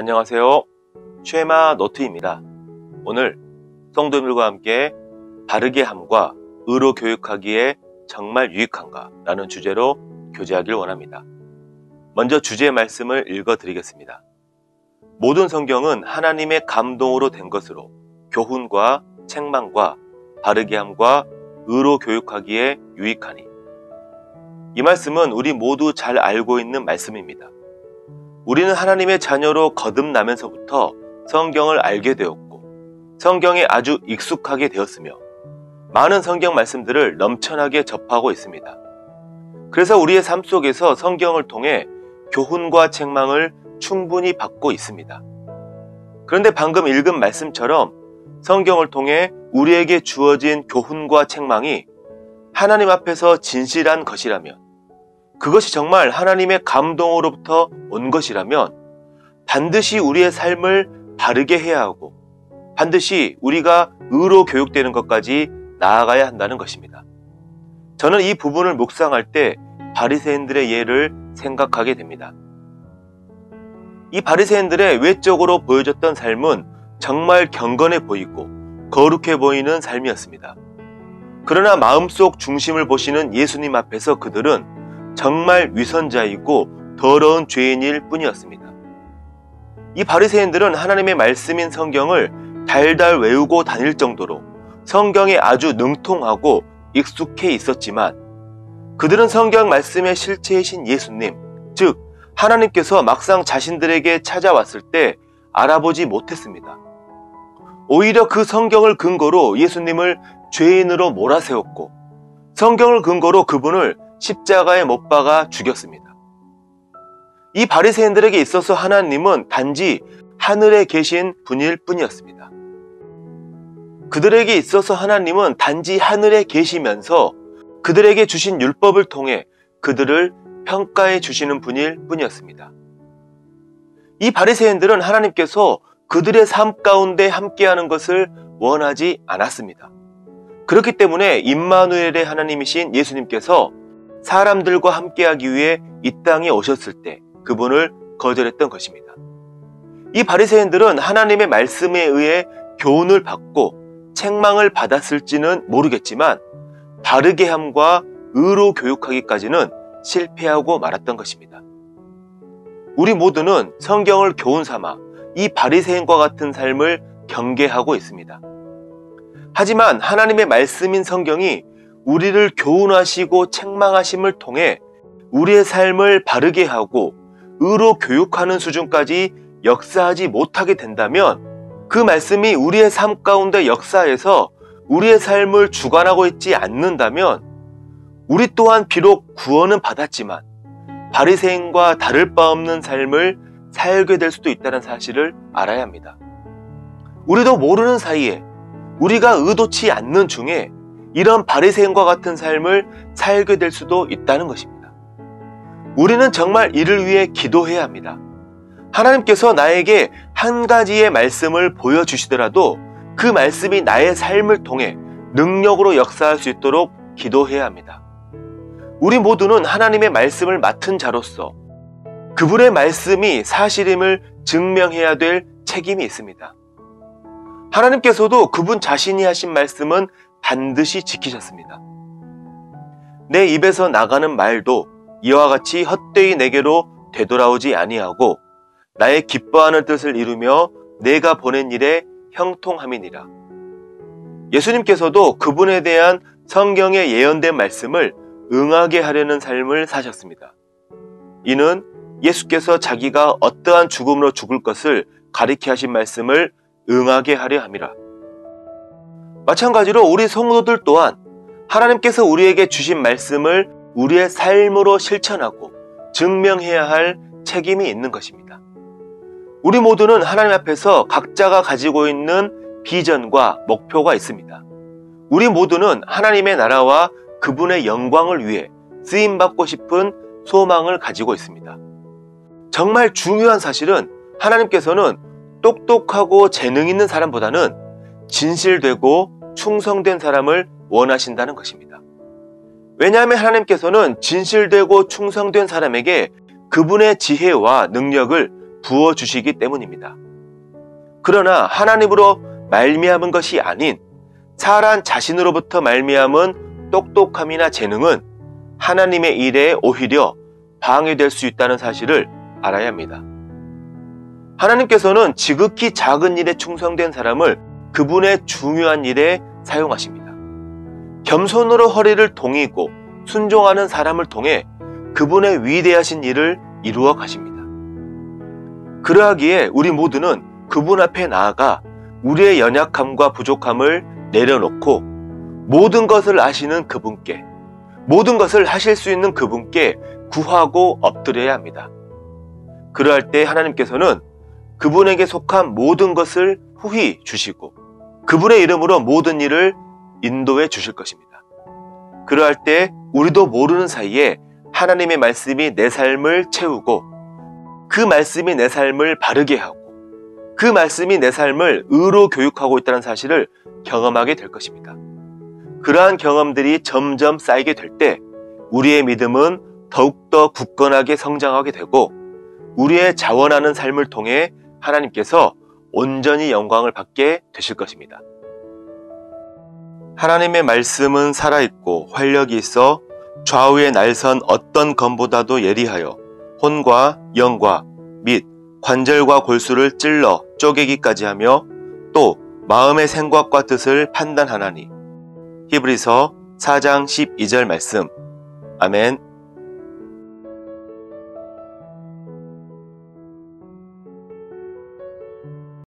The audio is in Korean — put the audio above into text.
안녕하세요. 쉐마 노트입니다. 오늘 성도님들과 함께 바르게 함과 의로 교육하기에 정말 유익한가 라는 주제로 교제하길 원합니다. 먼저 주제의 말씀을 읽어드리겠습니다. 모든 성경은 하나님의 감동으로 된 것으로 교훈과 책망과 바르게 함과 의로 교육하기에 유익하니. 이 말씀은 우리 모두 잘 알고 있는 말씀입니다. 우리는 하나님의 자녀로 거듭나면서부터 성경을 알게 되었고 성경에 아주 익숙하게 되었으며 많은 성경 말씀들을 넘쳐나게 접하고 있습니다. 그래서 우리의 삶 속에서 성경을 통해 교훈과 책망을 충분히 받고 있습니다. 그런데 방금 읽은 말씀처럼 성경을 통해 우리에게 주어진 교훈과 책망이 하나님 앞에서 진실한 것이라면, 그것이 정말 하나님의 감동으로부터 온 것이라면 반드시 우리의 삶을 바르게 해야 하고 반드시 우리가 의로 교육되는 것까지 나아가야 한다는 것입니다. 저는 이 부분을 묵상할 때 바리새인들의 예를 생각하게 됩니다. 이 바리새인들의 외적으로 보여줬던 삶은 정말 경건해 보이고 거룩해 보이는 삶이었습니다. 그러나 마음속 중심을 보시는 예수님 앞에서 그들은 정말 위선자이고 더러운 죄인일 뿐이었습니다. 이 바리새인들은 하나님의 말씀인 성경을 달달 외우고 다닐 정도로 성경에 아주 능통하고 익숙해 있었지만 그들은 성경 말씀의 실체이신 예수님, 즉 하나님께서 막상 자신들에게 찾아왔을 때 알아보지 못했습니다. 오히려 그 성경을 근거로 예수님을 죄인으로 몰아세웠고 성경을 근거로 그분을 십자가에 못 박아 죽였습니다. 이 바리새인들에게 있어서 하나님은 단지 하늘에 계신 분일 뿐이었습니다. 그들에게 있어서 하나님은 단지 하늘에 계시면서 그들에게 주신 율법을 통해 그들을 평가해 주시는 분일 뿐이었습니다. 이 바리새인들은 하나님께서 그들의 삶 가운데 함께하는 것을 원하지 않았습니다. 그렇기 때문에 임마누엘의 하나님이신 예수님께서 사람들과 함께하기 위해 이 땅에 오셨을 때 그분을 거절했던 것입니다. 이 바리새인들은 하나님의 말씀에 의해 교훈을 받고 책망을 받았을지는 모르겠지만 바르게 함과 의로 교육하기까지는 실패하고 말았던 것입니다. 우리 모두는 성경을 교훈 삼아 이 바리새인과 같은 삶을 경계하고 있습니다. 하지만 하나님의 말씀인 성경이 우리를 교훈하시고 책망하심을 통해 우리의 삶을 바르게 하고 의로 교육하는 수준까지 역사하지 못하게 된다면 그 말씀이 우리의 삶 가운데 역사해서 우리의 삶을 주관하고 있지 않는다면 우리 또한 비록 구원은 받았지만 바리새인과 다를 바 없는 삶을 살게 될 수도 있다는 사실을 알아야 합니다. 우리도 모르는 사이에 우리가 의도치 않는 중에 이런 바리새인과 같은 삶을 살게 될 수도 있다는 것입니다. 우리는 정말 이를 위해 기도해야 합니다. 하나님께서 나에게 한 가지의 말씀을 보여주시더라도 그 말씀이 나의 삶을 통해 능력으로 역사할 수 있도록 기도해야 합니다. 우리 모두는 하나님의 말씀을 맡은 자로서 그분의 말씀이 사실임을 증명해야 될 책임이 있습니다. 하나님께서도 그분 자신이 하신 말씀은 반드시 지키셨습니다. 내 입에서 나가는 말도 이와 같이 헛되이 내게로 되돌아오지 아니하고 나의 기뻐하는 뜻을 이루며 내가 보낸 일에 형통함이니라. 예수님께서도 그분에 대한 성경에 예언된 말씀을 응하게 하려는 삶을 사셨습니다. 이는 예수께서 자기가 어떠한 죽음으로 죽을 것을 가리켜 하신 말씀을 응하게 하려 함이라. 마찬가지로 우리 성도들 또한 하나님께서 우리에게 주신 말씀을 우리의 삶으로 실천하고 증명해야 할 책임이 있는 것입니다. 우리 모두는 하나님 앞에서 각자가 가지고 있는 비전과 목표가 있습니다. 우리 모두는 하나님의 나라와 그분의 영광을 위해 쓰임받고 싶은 소망을 가지고 있습니다. 정말 중요한 사실은 하나님께서는 똑똑하고 재능 있는 사람보다는 진실되고 충성된 사람을 원하신다는 것입니다. 왜냐하면 하나님께서는 진실되고 충성된 사람에게 그분의 지혜와 능력을 부어주시기 때문입니다. 그러나 하나님으로 말미암은 것이 아닌 사람 자신으로부터 말미암은 똑똑함이나 재능은 하나님의 일에 오히려 방해될 수 있다는 사실을 알아야 합니다. 하나님께서는 지극히 작은 일에 충성된 사람을 그분의 중요한 일에 사용하십니다. 겸손으로 허리를 동이고 순종하는 사람을 통해 그분의 위대하신 일을 이루어 가십니다. 그러하기에 우리 모두는 그분 앞에 나아가 우리의 연약함과 부족함을 내려놓고 모든 것을 아시는 그분께, 모든 것을 하실 수 있는 그분께 구하고 엎드려야 합니다. 그러할 때 하나님께서는 그분에게 속한 모든 것을 후히 주시고 그분의 이름으로 모든 일을 인도해 주실 것입니다. 그러할 때 우리도 모르는 사이에 하나님의 말씀이 내 삶을 채우고 그 말씀이 내 삶을 바르게 하고 그 말씀이 내 삶을 의로 교육하고 있다는 사실을 경험하게 될 것입니다. 그러한 경험들이 점점 쌓이게 될 때 우리의 믿음은 더욱더 굳건하게 성장하게 되고 우리의 자원하는 삶을 통해 하나님께서 온전히 영광을 받게 되실 것입니다. 하나님의 말씀은 살아있고 활력이 있어 좌우에 날선 어떤 검보다도 예리하여 혼과 영과 및 관절과 골수를 찔러 쪼개기까지 하며 또 마음의 생각과 뜻을 판단하나니. 히브리서 4장 12절 말씀. 아멘.